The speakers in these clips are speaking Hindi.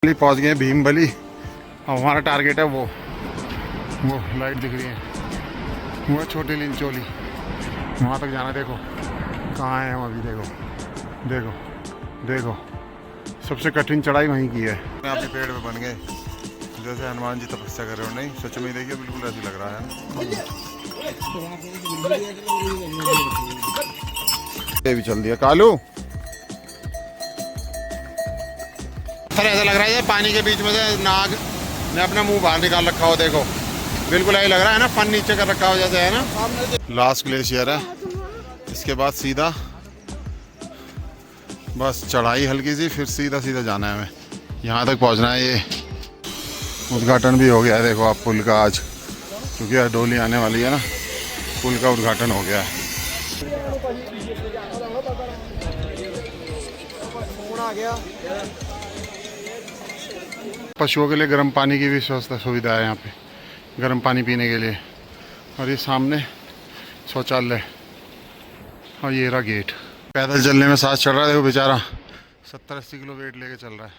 पहुंच गए भीमबली। और हमारा टारगेट है वो लाइट दिख रही है, वो छोटी लिंचोली, वहाँ तक जाना। देखो कहाँ है हम अभी। देखो देखो देखो, सबसे कठिन चढ़ाई वहीं की है। अपने पेड़ पे बन गए जैसे हनुमान जी तपस्या कर रहे हो। नहीं सच में देखिए, बिल्कुल ऐसी लग रहा है। ये भी चल दिया कालू। सर ऐसा लग रहा है पानी के बीच में से नाग ने अपना मुंह बाहर निकाल रखा हो। देखो बिल्कुल यही लग रहा है ना, फन नीचे कर रखा हो जैसे, है ना। लास्ट ग्लेशियर है, इसके बाद सीधा बस चढ़ाई हल्की सी, फिर सीधा सीधा जाना है हमें, यहाँ तक पहुँचना है। ये उद्घाटन भी हो गया है, देखो आप पुल का आज, क्योंकि आज डोली आने वाली है ना, पुल का उद्घाटन हो गया है। पशुओं के लिए गर्म पानी की भी व्यवस्था सुविधा है यहाँ पे, गर्म पानी पीने के लिए। और ये सामने शौचालय और ये रहा गेट। पैदल चलने में सांस चढ़ रहा है। देखो बेचारा 70-80 किलो वेट लेके चल रहा है।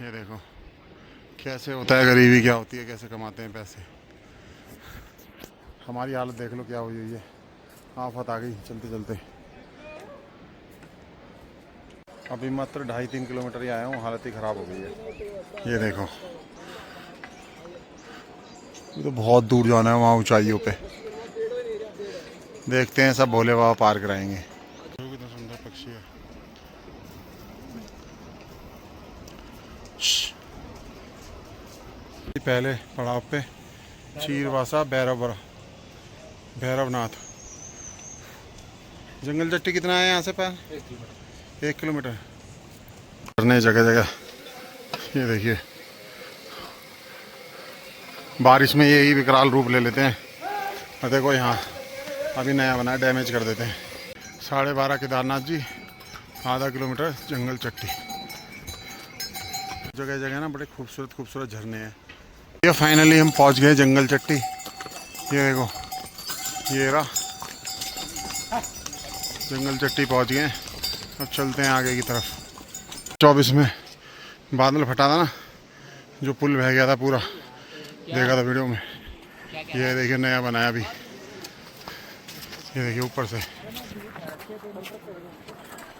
ये देखो कैसे होता है, गरीबी क्या होती है, कैसे कमाते हैं पैसे। हमारी हालत देख लो क्या हुई हुई है, आफत आ गई चलते चलते। अभी मात्र 2.5-3 किलोमीटर ही आया हूँ, हालत ही ख़राब हो गई है। ये देखो, ये तो बहुत दूर जाना है वहाँ ऊंचाइयों पे। देखते हैं, सब भोले बाबा पार कराएंगे। कितना सुंदर पक्षी है। पहले पड़ाव पे चीरवासा भैरवनाथ। जंगल चट्टी कितना है यहाँ से पर? 1 किलोमीटर। झरने जगह जगह, ये देखिए। बारिश में यही विकराल रूप ले लेते हैं। और देखो यहाँ अभी नया बना है, डैमेज कर देते हैं। 12.5 केदारनाथ जी, आधा किलोमीटर जंगल चट्टी। जगह जगह ना बड़े खूबसूरत खूबसूरत झरने हैं। ये फाइनली हम पहुँच गए जंगल चट्टी। ये देखो, ये रहा जंगल चट्टी, पहुँच गए। अब चलते हैं आगे की तरफ। 24 में बादल फटा था ना, जो पुल बह गया था पूरा, देखा था वीडियो में। ये देखिए नया बनाया अभी, ये देखिए ऊपर से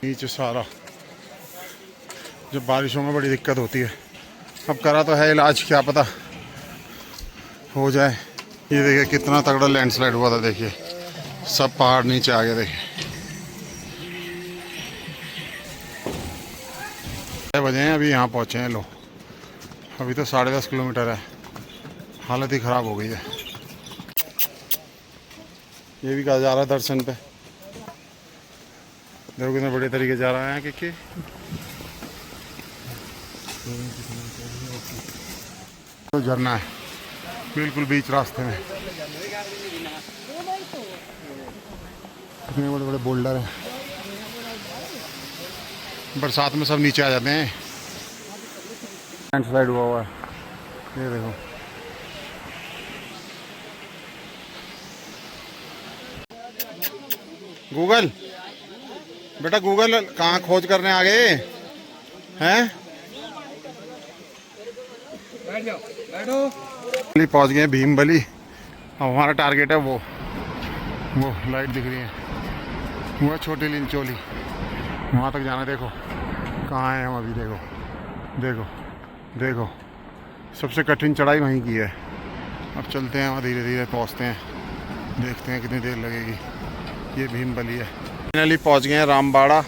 नीचे सारा। जब बारिशों में बड़ी दिक्कत होती है। अब करा तो है इलाज, क्या पता हो जाए। ये देखिए कितना तगड़ा लैंडस्लाइड हुआ था, देखिए सब पहाड़ नीचे आ गए। देखिए 6 बजे हैं, अभी यहाँ पहुँचे हैं। लो अभी तो 10.5 किलोमीटर है, हालत ही ख़राब हो गई है। ये भी कहा जा रहा है दर्शन पे, देखो कितने बड़े तरीके जा रहा है कि तो झरना है बिल्कुल बीच रास्ते में। कितने बड़े बड़े बोल्डर हैं, बरसात में सब नीचे आ जाते हैं। लैंडस्लाइड हुआ है, ये देखो। गूगल बेटा, गूगल कहाँ खोज करने आ गए हैं? पहुंच गए भीमबली। अब हमारा टारगेट है वो लाइट दिख रही है, वो छोटी लिंचोली, वहाँ तक जाना। देखो कहाँ है हम अभी। देखो देखो देखो, सबसे कठिन चढ़ाई वहीं की है। अब चलते हैं वहाँ, धीरे धीरे पहुँचते हैं, देखते हैं कितनी देर लगेगी। ये भीमबली है। फाइनली पहुँच गए हैं रामबाड़ा,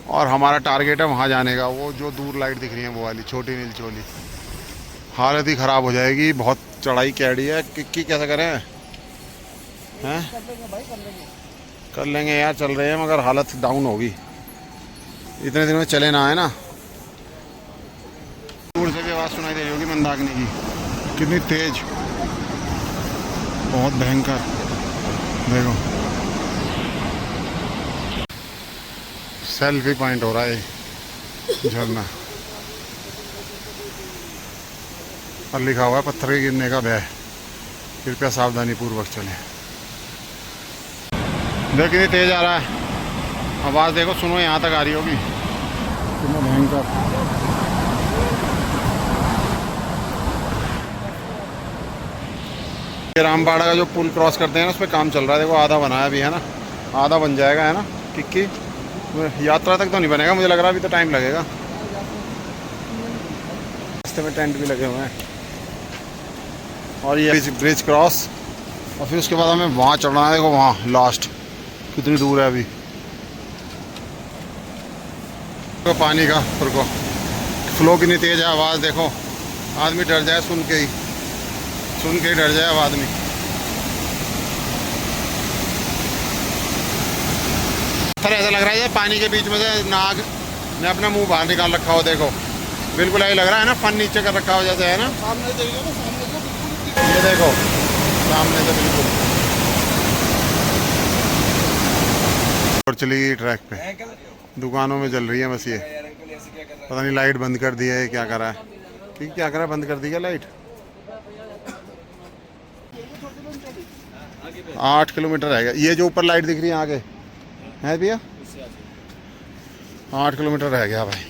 और हमारा टारगेट है वहाँ जाने का। वो जो दूर लाइट दिख रही है वो वाली छोटी नीलचोली। हालत ही ख़राब हो जाएगी, बहुत चढ़ाई कैडी है। किक्की कैसे करें हैं? कर लेंगे यार, चल रहे हैं, मगर हालत डाउन होगी। इतने दिन में चले ना आए ना। दूर से भी आवाज़ सुनाई दे रही होगी मंदाकिनी की, कितनी तेज, बहुत भयंकर। देखो सेल्फी पॉइंट हो रहा है झरना, और लिखा हुआ है पत्थर के गिरने का भय, कृपया सावधानी पूर्वक चलें। देखो कितनी तेज आ रहा है, आवाज़ देखो, सुनो यहाँ तक आ रही होगी, कितना भयंकर। ये रामबाड़ा का जो पुल क्रॉस करते हैं ना, उस पर काम चल रहा है। देखो आधा बना है अभी, है ना, आधा बन जाएगा, है ना। टिक्की यात्रा तक तो नहीं बनेगा मुझे लग रहा है, अभी तो टाइम लगेगा। रास्ते में टेंट भी लगे हुए हैं। और ये ब्रिज क्रॉस, और फिर उसके बाद हमें वहाँ चढ़ना है। देखो वहाँ लास्ट कितनी दूर है अभी। तो पानी का रुको, फ्लो कितनी तेज है, आवाज़ देखो, आदमी डर जाए सुन के ही डर जाए अब आदमी। सर ऐसा लग रहा है पानी के बीच में से नाग ने अपना मुंह बाहर निकाल रखा हो। देखो बिल्कुल यही लग रहा है ना, फन नीचे कर रखा हो जैसे, है ना। सामने देखिए ना, सामने से बिल्कुल, ये देखो सामने से बिल्कुल। और चली गई ट्रैक पे, दुकानों में जल रही है बस। ये पता नहीं लाइट बंद कर दी है, क्या कर रहा है, ठीक क्या कर रहा है, बंद कर दी क्या लाइट। 8 किलोमीटर रह गया। ये जो ऊपर लाइट दिख रही है आगे है भैया, 8 किलोमीटर रह गया भाई।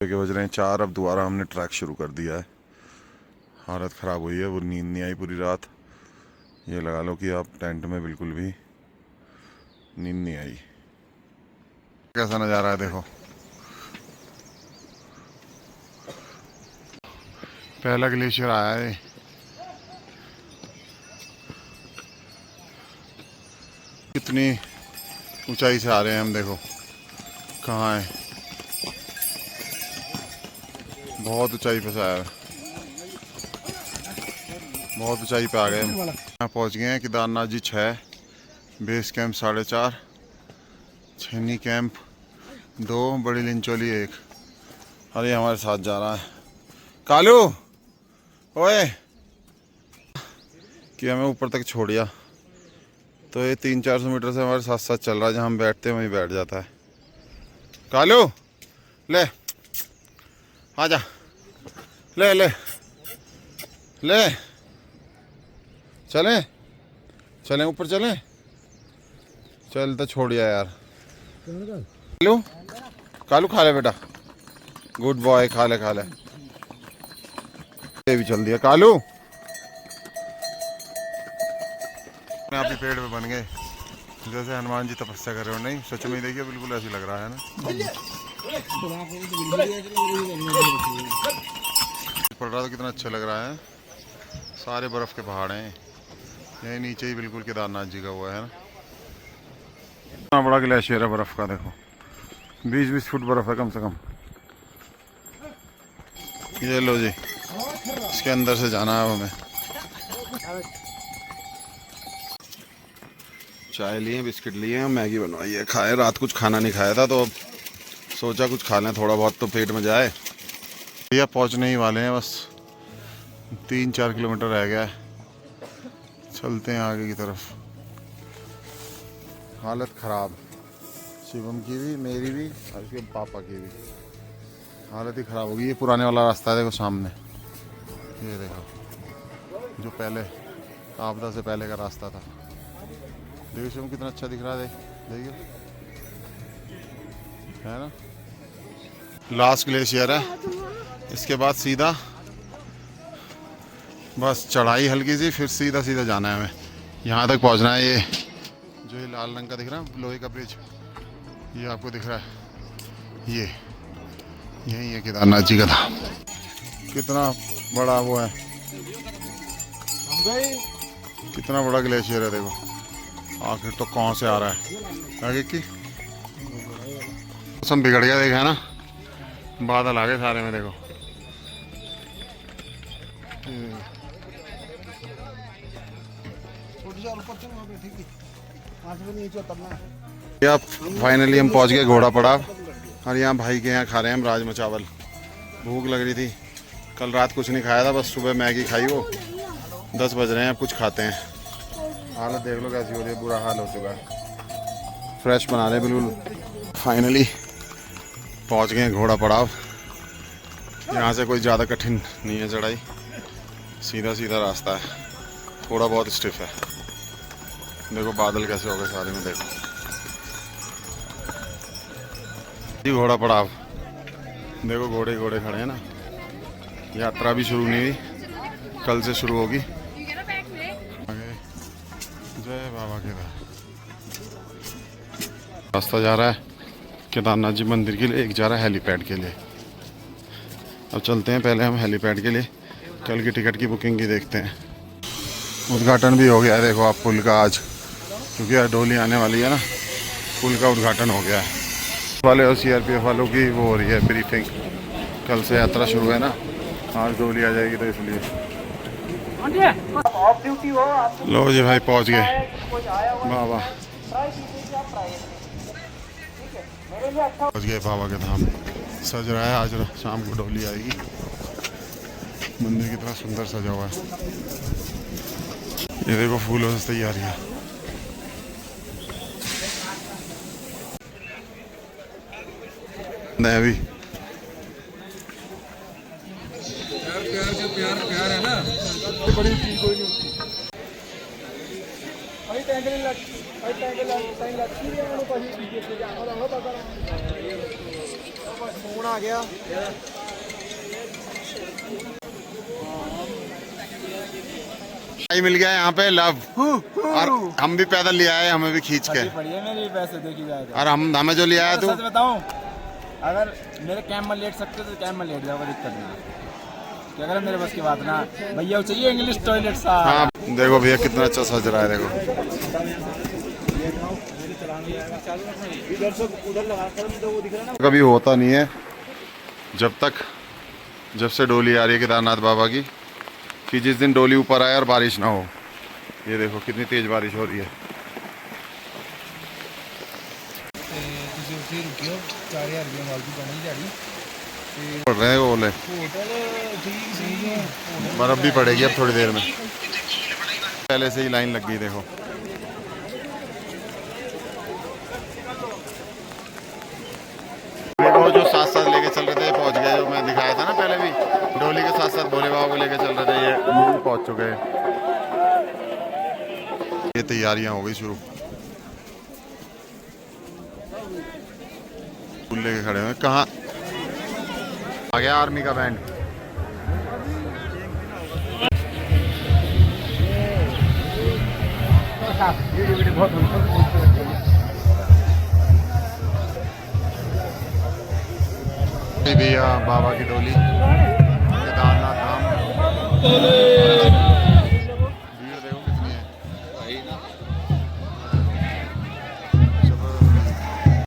बज रहे हैं 4। अब दोबारा हमने ट्रैक शुरू कर दिया है। हालत ख़राब हुई है, वो नींद नहीं आई पूरी रात। ये लगा लो कि आप टेंट में बिल्कुल भी नींद नहीं आई। कैसा नज़ारा है देखो, पहला ग्लेशियर आया है। कितनी ऊंचाई से आ रहे हैं हम, देखो कहाँ है, बहुत ऊंचाई पे से आया है, बहुत ऊंचाई पे आ गए हम। यहाँ पहुँच गए हैं केदारनाथ जी 6, बेस कैंप 4.5, छन्नी कैंप 2, बड़ी लिंचोली 1। अरे हमारे साथ जा रहा है कालू, ओए कि हमें ऊपर तक छोड़ दिया। तो ये 300-400 मीटर से हमारे साथ साथ चल रहा है, जहाँ हम बैठते हैं वहीं बैठ जाता है। कालू ले आजा, ले ले ले, चलें चलें ऊपर चलें, चल तो छोड़िया यार। कालू कालू खा ले बेटा, गुड बॉय, खा ले खा ले। ये भी चल दिया कालू। आप भी पेड़ पे बन गए जैसे हनुमान जी तपस्या कर रहे हो। नहीं सच में देखिए बिल्कुल ऐसे लग रहा है ना। पड़ रहा तो कितना अच्छा लग रहा है, सारे बर्फ के पहाड़ हैं। यही नीचे ही बिल्कुल केदारनाथ जी का हुआ है ना। इतना बड़ा ग्लेशियर है बर्फ का, देखो 20-20 फुट बर्फ है कम से कम। ये लो जी, इसके अंदर से जाना है हमें। चाय लिए, बिस्किट लिए, मैगी बनवाई है, खाए। रात कुछ खाना नहीं खाया था तो अब सोचा कुछ खा लें, थोड़ा बहुत तो पेट में जाए। भैया पहुंचने ही वाले हैं, बस 3-4 किलोमीटर रह गया है। चलते हैं आगे की तरफ। हालत ख़राब, शिवम की भी, मेरी भी, और उसके पापा की भी हालत ही ख़राब होगी। ये पुराने वाला रास्ता है देखो सामने, ये देखो जो पहले आपदा से पहले का रास्ता था। देखो शिवम कितना अच्छा दिख रहा है, देखिए है ना। लास्ट ग्लेशियर है, इसके बाद सीधा बस चढ़ाई हल्की सी, फिर सीधा सीधा जाना है हमें, यहाँ तक पहुँचना है। ये जो ये लाल रंग का दिख रहा है लोहे का ब्रिज, ये आपको दिख रहा है, ये यही है केदारनाथ जी का धाम। कितना बड़ा वो है, कितना बड़ा ग्लेशियर है देखो। आखिर तो कहाँ से आ रहा है आगे की। मौसम बिगड़ गया देखा है ना, बादल आ गए सारे में देखो। अब फाइनली हम पहुंच गए घोड़ा पड़ाव, और यहाँ भाई के यहाँ खा रहे हैं हम राजमा चावल। भूख लग रही थी, कल रात कुछ नहीं खाया था, बस सुबह मैगी खाई। वो 10 बज रहे हैं, अब कुछ खाते हैं। हालत देख लो कैसी हो रही है, बुरा हाल हो चुका है। फ्रेश बना रहे बिल्कुल। फाइनली पहुंच गए घोड़ा पड़ाव। यहाँ से कोई ज़्यादा कठिन नहीं है चढ़ाई, सीधा सीधा रास्ता है, थोड़ा बहुत स्टिफ है। देखो बादल कैसे हो गए सारे में, देखो जी घोड़ा पड़ाव। देखो घोड़े घोड़े खड़े हैं ना। यात्रा भी शुरू नहीं हुई, कल से शुरू होगी। आगे जय बाबा केदार। रास्ता जा रहा है केदारनाथ जी मंदिर के लिए, एक जा रहा है हेलीपैड के लिए। अब चलते हैं, पहले हम हेलीपैड के लिए कल की टिकट की बुकिंग की देखते हैं। उद्घाटन भी हो गया है, देखो आप पुल का आज, क्योंकि आज डोली आने वाली है ना, पुल का उद्घाटन हो गया है। वाले और सीआरपीएफ वालों की वो हो रही है ब्रीफिंग, कल से यात्रा शुरू है ना, आज डोली आ जाएगी तो इसलिए। लो जी भाई पहुंच गए बाबा, पहुंच गए बाबा के धाम। सज रहा है, आज शाम को डोली आएगी। मंदिर कितना सुंदर सजा हुआ है, ये देखो फूलों से तैयारी है। अभी प्यार है ना, बड़ी चीज कोई नहीं फोन आ गया। मिल गया यहाँ पे लव, और हम भी पैदल ले आए, हमें भी खींच के। मेरे पैसे देखी जाए और हमें जो ले आया तू, सच बताऊं, अगर मेरे कैंप में लेट सकते तो कैंप में लेट जाओगे, दिक्कत नहीं। अगर मेरे बस की बात ना, भैया चाहिए इंग्लिश टॉयलेट सा। हाँ देखो भैया कितना अच्छा सज रहा है, देखो। कभी होता नहीं है जब से डोली आ रही है केदारनाथ बाबा की, कि जिस दिन डोली ऊपर आए और बारिश ना हो। ये देखो कितनी तेज बारिश हो रही है। पड़ रहे हैं ओले, बर्फ भी पड़ेगी अब थोड़ी देर में। पहले से ही लाइन लग गई देखो। वो जो साथ साथ लेके चल रहे थे पहुंच गए, जो मैं दिखाया था ना पहले भी, डोली के साथ साथ भोले बाबा को लेके चल रहे थे, ये पहुंच चुके हैं। ये तैयारियां हो गई शुरू, फूल लेके खड़े हुए। कहाँ आ गया आर्मी का बैंड। भैया बाबा की डोली केदारनाथ धाम।